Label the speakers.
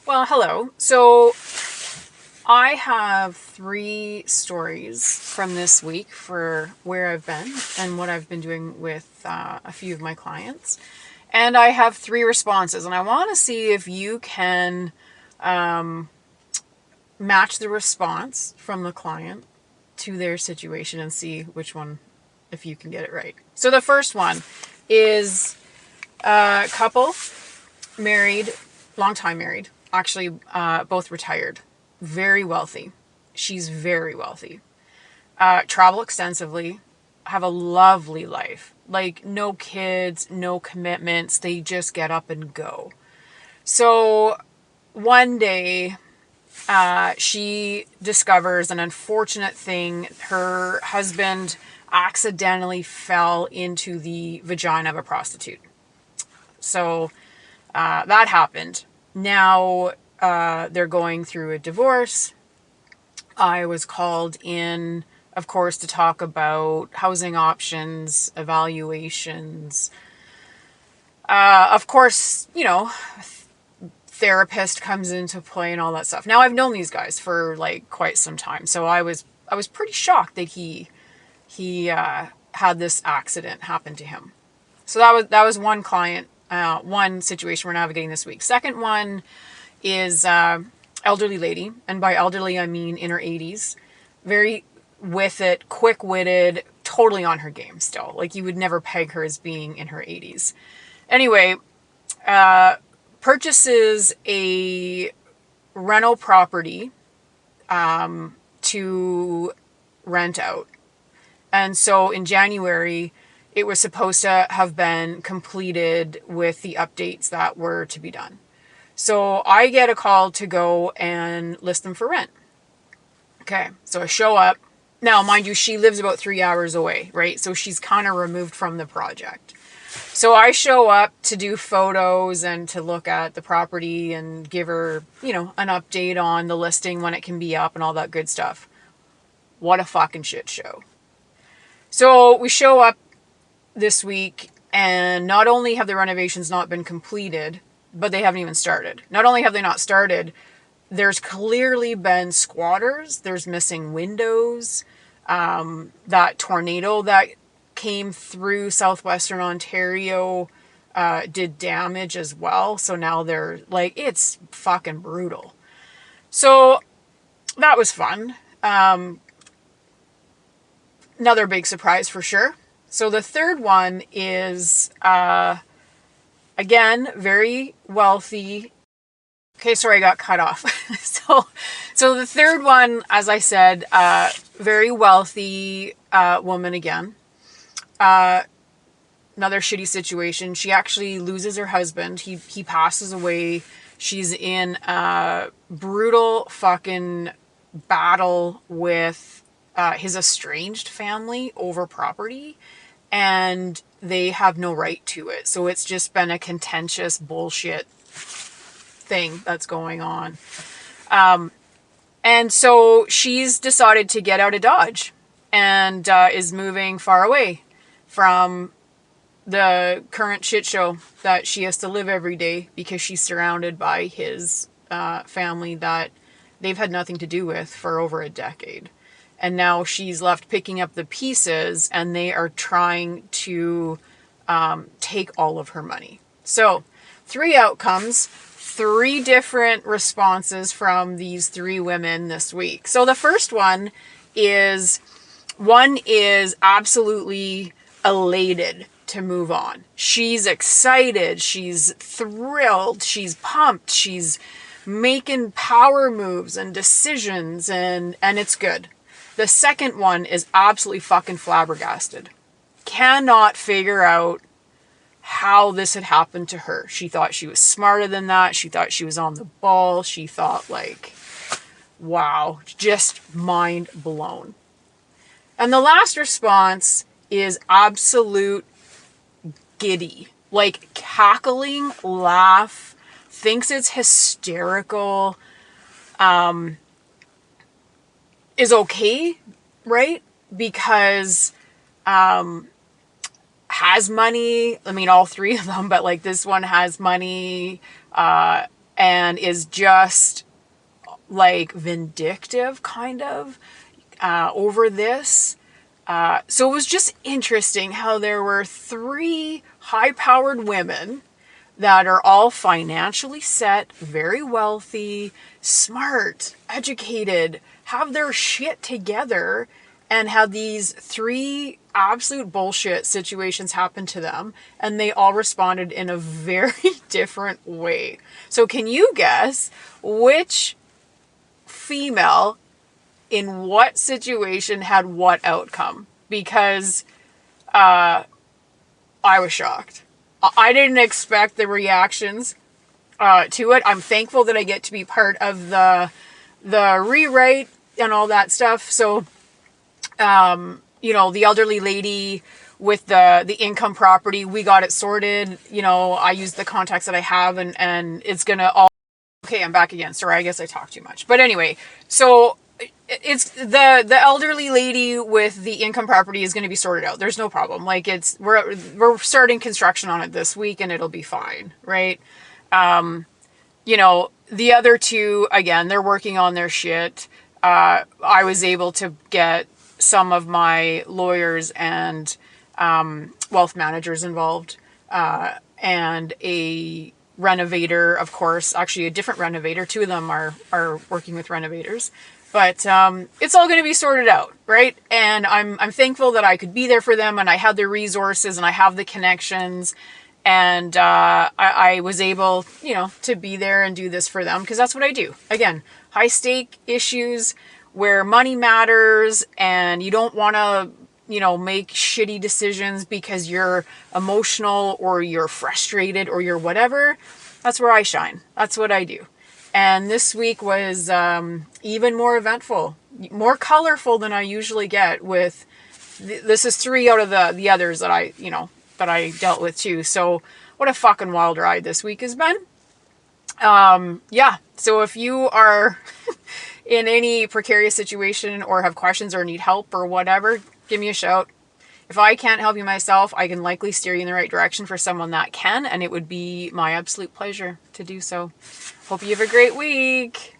Speaker 1: Well, hello. So I have three stories from this week for where I've been and what I've been doing with a few of my clients. And I have three responses, and I want to see if you can match the response from the client to their situation and see which one, if you can get it right. So the first one is a couple married, long time married, actually both retired, very wealthy. She's very wealthy. Travel extensively, have a lovely life. Like, no kids, no commitments. They just get up and go. So one day, she discovers an unfortunate thing. Her husband accidentally fell into the vagina of a prostitute. So that happened. Now they're going through a divorce. I was called in, of course, to talk about housing options, evaluations. Of course, therapist comes into play and all that stuff. Now I've known these guys for like quite some time, so I was pretty shocked that he had this accident happen to him. So that was one client, one situation we're navigating this week. Second one is elderly lady, and by elderly I mean in her 80s, very with it, quick-witted, totally on her game still. Like, you would never peg her as being in her 80s. Anyway, purchases a rental property to rent out. And so in January, it was supposed to have been completed with the updates that were to be done. So I get a call to go and list them for rent. Okay, so I show up. Now, mind you, she lives about 3 hours away, right? So she's kind of removed from the project. So I show up to do photos and to look at the property and give her, an update on the listing when it can be up and all that good stuff. What a fucking shit show. So we show up this week, and not only have the renovations not been completed, but they haven't even started. Not only have they not started, there's clearly been squatters. There's missing windows. That tornado that came through southwestern Ontario did damage as well. So now they're like, it's fucking brutal. So that was fun. Another big surprise for sure. So the third one is, again, very wealthy. Okay, sorry, I got cut off. So the third one, as I said, very wealthy woman again. Another shitty situation. She actually loses her husband. He passes away. She's in a brutal fucking battle with his estranged family over property, and they have no right to it. So it's just been a contentious bullshit thing that's going on. And so she's decided to get out of Dodge and is moving far away from the current shit show that she has to live every day, because she's surrounded by his family that they've had nothing to do with for over a decade. And now she's left picking up the pieces, and they are trying to take all of her money. So, three outcomes, three different responses from these three women this week. So the first one is absolutely elated to move on. She's excited, she's thrilled, she's pumped, she's making power moves and decisions, and it's good. The second one is absolutely fucking flabbergasted. Cannot figure out how this had happened to her. She thought she was smarter than that. She thought she was on the ball. She thought, like, wow, just mind blown. And the last response is absolute giddy. Like, cackling, laugh, thinks it's hysterical, is okay, right? Because has money. I mean, all three of them, but like this one has money, and is just like vindictive kind of over this. So it was just interesting how there were 3 high-powered women that are all financially set, very wealthy, smart, educated, have their shit together, and had these 3 absolute bullshit situations happen to them, and they all responded in a very different way. So can you guess which female in what situation had what outcome? Because I was shocked. I didn't expect the reactions to it. I'm thankful that I get to be part of the rewrite and all that stuff. So, you know, the elderly lady with the income property, we got it sorted. You know, I used the contacts that I have, and it's gonna all. Okay, I'm back again. Sorry, I guess I talked too much. But anyway, so it's the elderly lady with the income property is going to be sorted out. There's no problem. Like we're starting construction on it this week, and it'll be fine, right? You know, the other 2, again, they're working on their shit. I was able to get some of my lawyers and wealth managers involved, and a renovator, of course, actually a different renovator. 2 of them are working with renovators. But it's all going to be sorted out, right? And I'm thankful that I could be there for them, and I had the resources, and I have the connections, and I was able, you know, to be there and do this for them, because that's what I do. Again, high stake issues where money matters, and you don't want to, you know, make shitty decisions because you're emotional or you're frustrated or you're whatever. That's where I shine. That's what I do. And this week was even more eventful, more colorful than I usually get with, this is 3 out of the others that I, you know, that I dealt with too. So what a fucking wild ride this week has been. Yeah. So if you are in any precarious situation or have questions or need help or whatever, give me a shout. If I can't help you myself, I can likely steer you in the right direction for someone that can, and it would be my absolute pleasure to do so. Hope you have a great week.